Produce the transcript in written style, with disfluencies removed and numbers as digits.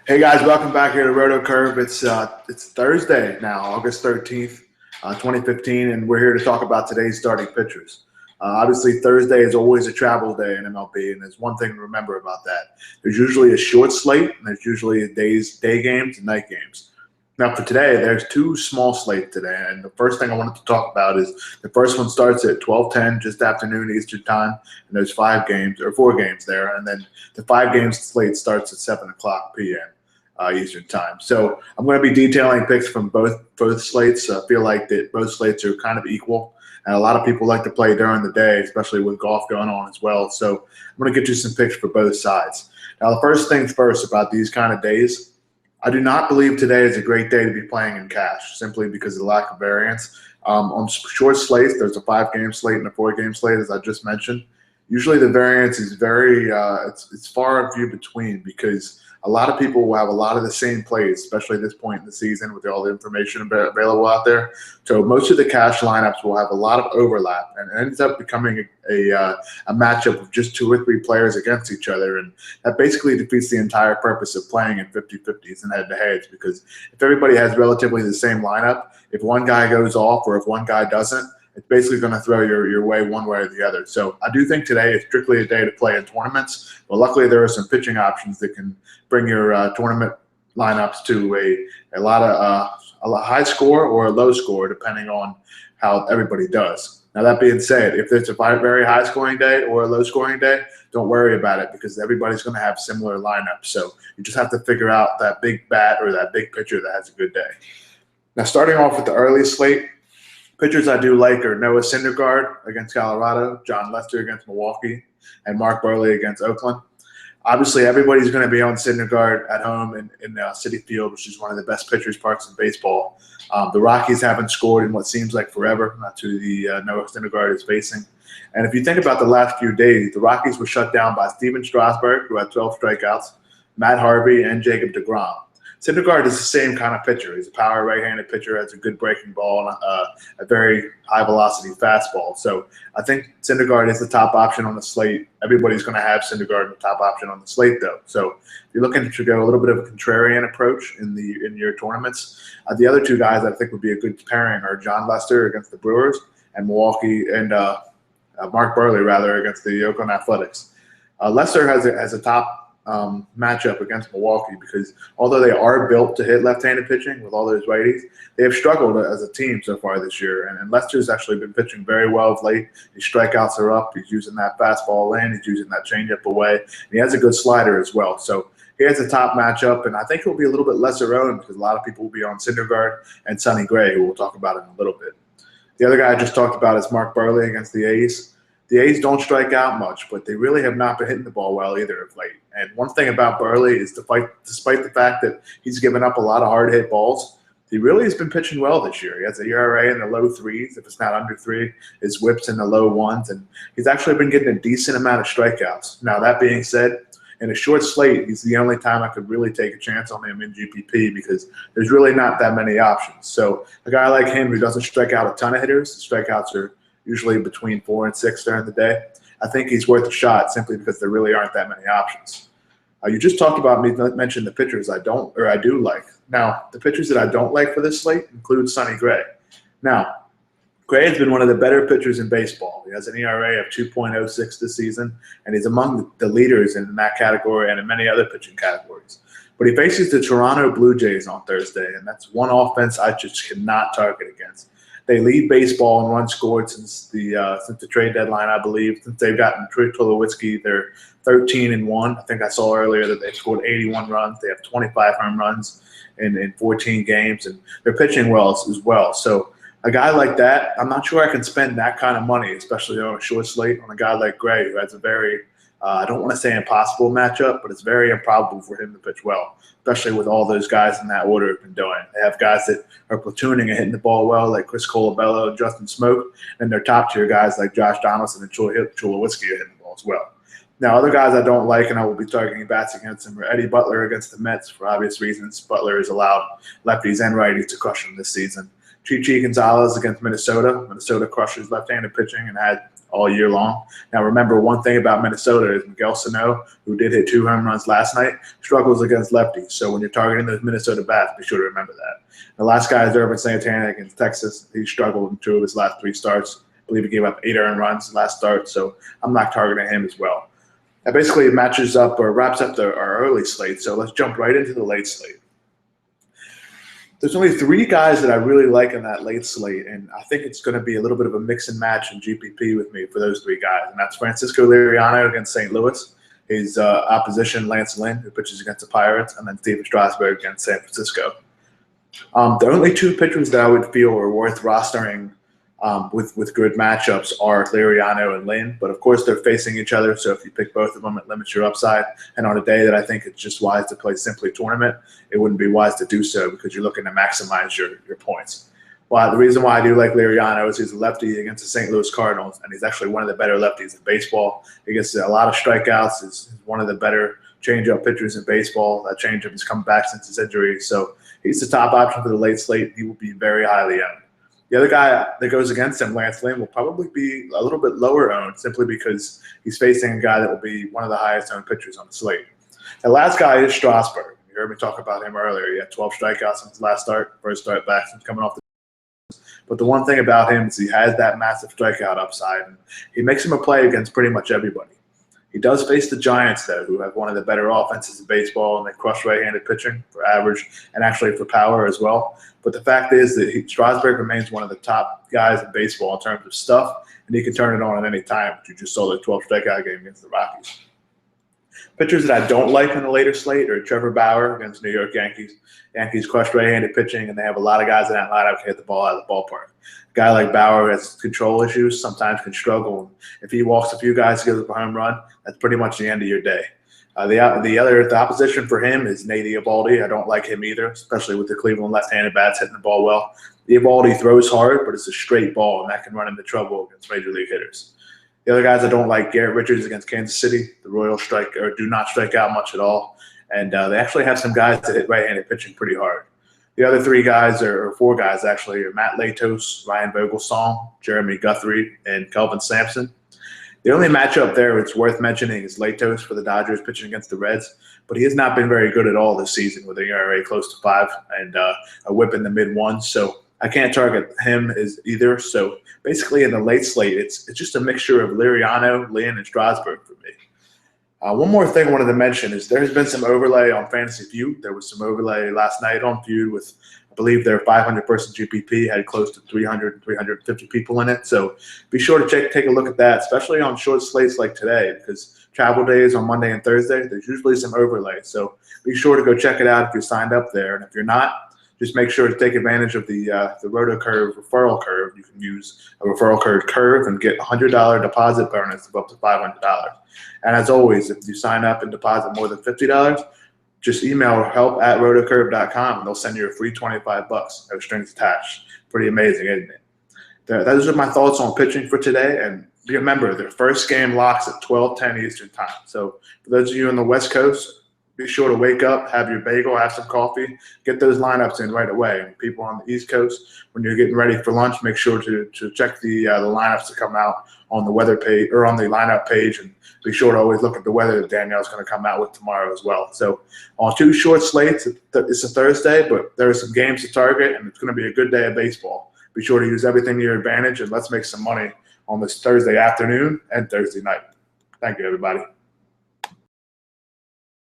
Hey guys, welcome back here to Roto Curve. It's Thursday now, August 13th, 2015, and we're here to talk about today's starting pitchers. Obviously, Thursday is always a travel day in MLB, and there's one thing to remember about that. There's usually a short slate, and there's usually day games and night games. Now, for today, there's two small slates today, and the first thing I wanted to talk about is the first one starts at 12:10, just afternoon Eastern time, and there's 4 games there, and then the 5 games slate starts at 7 o'clock p.m. Eastern time. So I'm going to be detailing picks from both slates. I feel like that both slates are kind of equal, and a lot of people like to play during the day, especially with golf going on as well. So I'm going to get you some picks for both sides. Now, the first things first about these kind of days. I do not believe today is a great day to be playing in cash, simply because of the lack of variance. On short slates, there's a 5-game slate and a 4-game slate, as I just mentioned. Usually the variance is very it's far and few between, because a lot of people will have a lot of the same plays, especially at this point in the season with all the information available out there. So most of the cash lineups will have a lot of overlap, and it ends up becoming a matchup of just 2 or 3 players against each other, and that basically defeats the entire purpose of playing in 50-50s and head-to-heads, because if everybody has relatively the same lineup, if one guy goes off or if one guy doesn't, it's basically going to throw your way one way or the other. So I do think today is strictly a day to play in tournaments, but luckily there are some pitching options that can bring your tournament lineups to a lot of a high score or a low score, depending on how everybody does. Now, that being said, if it's a very high-scoring day or a low-scoring day, don't worry about it, because everybody's going to have similar lineups. So you just have to figure out that big bat or that big pitcher that has a good day. Now, starting off with the early slate, pitchers I do like are Noah Syndergaard against Colorado, John Lester against Milwaukee, and Mark Buehrle against Oakland. Obviously, everybody's going to be on Syndergaard at home in Citi Field, which is one of the best pitchers' parks in baseball. The Rockies haven't scored in what seems like forever, not to the Noah Syndergaard is facing. And if you think about the last few days, the Rockies were shut down by Steven Strasburg, who had 12 strikeouts, Matt Harvey, and Jacob deGrom. Syndergaard is the same kind of pitcher. He's a power right-handed pitcher, has a good breaking ball, and a very high-velocity fastball. So I think Syndergaard is the top option on the slate. Everybody's going to have Syndergaard the top option on the slate, though. So if you're looking to go a little bit of a contrarian approach in your tournaments, the other 2 guys I think would be a good pairing are John Lester against the Brewers and Milwaukee and Mark Buehrle, rather, against the Oakland Athletics. Lester has a top matchup against Milwaukee, because although they are built to hit left-handed pitching with all those righties, they have struggled as a team so far this year. And Lester's actually been pitching very well of late. His strikeouts are up. He's using that fastball in. He's using that changeup away. And he has a good slider as well. So he has a top matchup, and I think he'll be a little bit lesser owned, because a lot of people will be on Syndergaard and Sonny Gray, who we'll talk about in a little bit. The other guy I just talked about is Mark Buehrle against the A's. The A's don't strike out much, but they really have not been hitting the ball well either of late. And one thing about Buehrle is, despite the fact that he's given up a lot of hard-hit balls, he really has been pitching well this year. He has an ERA in the low 3s, if it's not under 3. His whip's in the low 1s, and he's actually been getting a decent amount of strikeouts. Now, that being said, in a short slate, he's the only time I could really take a chance on him in GPP, because there's really not that many options. So a guy like him who doesn't strike out a ton of hitters, the strikeouts are usually between 4 and 6 during the day, I think he's worth a shot, simply because there really aren't that many options. You just talked about me mentioned the pitchers I do like. Now, the pitchers that I don't like for this slate include Sonny Gray. Now, Gray has been one of the better pitchers in baseball. He has an ERA of 2.06 this season, and he's among the leaders in that category and in many other pitching categories. But he faces the Toronto Blue Jays on Thursday, and that's one offense I just cannot target against. They lead baseball in runs scored since the trade deadline, I believe. Since they've gotten Troy Tulowitzki, they're 13-1. I think I saw earlier that they've scored 81 runs. They have 25 home runs in 14 games, and they're pitching well as well. So a guy like that, I'm not sure I can spend that kind of money, especially on a short slate, on a guy like Gray, who has a very I don't want to say impossible matchup, but it's very improbable for him to pitch well, especially with all those guys in that order have been doing. They have guys that are platooning and hitting the ball well, like Chris Colabello and Justin Smoke, and their top-tier guys like Josh Donaldson and Tulowitzki are hitting the ball as well. Now, other guys I don't like, and I will be targeting bats against him, are Eddie Butler against the Mets for obvious reasons. Butler has allowed lefties and righties to crush him this season. Chichi Gonzalez against Minnesota. Minnesota crushes left-handed pitching and had all year long. Now, remember, one thing about Minnesota is Miguel Sano, who did hit 2 home runs last night, struggles against lefties. So when you're targeting those Minnesota bats, be sure to remember that. The last guy is Irvin Santana against Texas. He struggled in 2 of his last 3 starts. I believe he gave up 8 earned runs last start, so I'm not targeting him as well. That basically matches up or wraps up our early slate, so let's jump right into the late slate. There's only 3 guys that I really like in that late slate, and I think it's going to be a little bit of a mix and match in GPP with me for those 3 guys, and that's Francisco Liriano against St. Louis, his opposition Lance Lynn, who pitches against the Pirates, and then Steven Strasburg against San Francisco. The only 2 pitchers that I would feel are worth rostering with good matchups are Liriano and Lynn, but of course they're facing each other, so if you pick both of them, it limits your upside. And on a day that I think it's just wise to play simply tournament, it wouldn't be wise to do so because you're looking to maximize your points. Well, the reason why I do like Liriano is he's a lefty against the St. Louis Cardinals, and he's actually one of the better lefties in baseball. He gets a lot of strikeouts. He's one of the better changeup pitchers in baseball. That changeup has come back since his injury, so he's the top option for the late slate. He will be very highly owned. The other guy that goes against him, Lance Lynn, will probably be a little bit lower owned simply because he's facing a guy that will be one of the highest owned pitchers on the slate. The last guy is Strasburg. You heard me talk about him earlier. He had 12 strikeouts in his last start, first start back since coming off the. But the one thing about him is he has that massive strikeout upside, and he makes him a play against pretty much everybody. He does face the Giants, though, who have one of the better offenses in baseball, and they crush right-handed pitching for average and actually for power as well. But the fact is that Strasburg remains one of the top guys in baseball in terms of stuff, and he can turn it on at any time. You just saw the 12 strikeout game against the Rockies. Pitchers that I don't like in the later slate are Trevor Bauer against New York Yankees. Yankees crush right-handed pitching, and they have a lot of guys in that lineup who hit the ball out of the ballpark. A guy like Bauer has control issues, sometimes can struggle. If he walks a few guys to give up a home run, that's pretty much the end of your day. The opposition for him is Nate Eovaldi. I don't like him either, especially with the Cleveland left-handed bats hitting the ball well. Eovaldi throws hard, but it's a straight ball, and that can run into trouble against major league hitters. The other guys I don't like, Garrett Richards against Kansas City. The Royals do not strike out much at all, and they actually have some guys that hit right-handed pitching pretty hard. The other 3 guys, or 4 guys actually, are Matt Latos, Ryan Vogelsong, Jeremy Guthrie, and Kelvin Sampson. The only matchup there it's worth mentioning is Latos for the Dodgers pitching against the Reds, but he has not been very good at all this season with an ERA close to 5 and a whip in the mid-1s, so I can't target him as either. So basically in the late slate, it's just a mixture of Liriano, Lynn, and Strasburg for me. One more thing I wanted to mention is there has been some overlay on Fantasy Feud. There was some overlay last night on Feud with, I believe their 500-person GPP had close to 300 and 350 people in it. So be sure to take a look at that, especially on short slates like today, because travel days on Monday and Thursday, there's usually some overlay. So be sure to go check it out if you're signed up there. And if you're not, just make sure to take advantage of the RotoCurve referral curve. You can use a referral curve and get a $100 deposit bonus of up to $500. And as always, if you sign up and deposit more than $50, just email help@rotocurve.com and they'll send you a free $25, no strings attached. Pretty amazing, isn't it? Those are my thoughts on pitching for today. And remember, their first game locks at 12:10 Eastern time. So for those of you on the West Coast, be sure to wake up, have your bagel, have some coffee, get those lineups in right away. And people on the East Coast, when you're getting ready for lunch, make sure to check the lineups to come out on the weather page or on the lineup page, and be sure to always look at the weather that Danielle's going to come out with tomorrow as well. So on 2 short slates, it's a Thursday, but there are some games to target, and it's going to be a good day of baseball. Be sure to use everything to your advantage, and let's make some money on this Thursday afternoon and Thursday night. Thank you, everybody.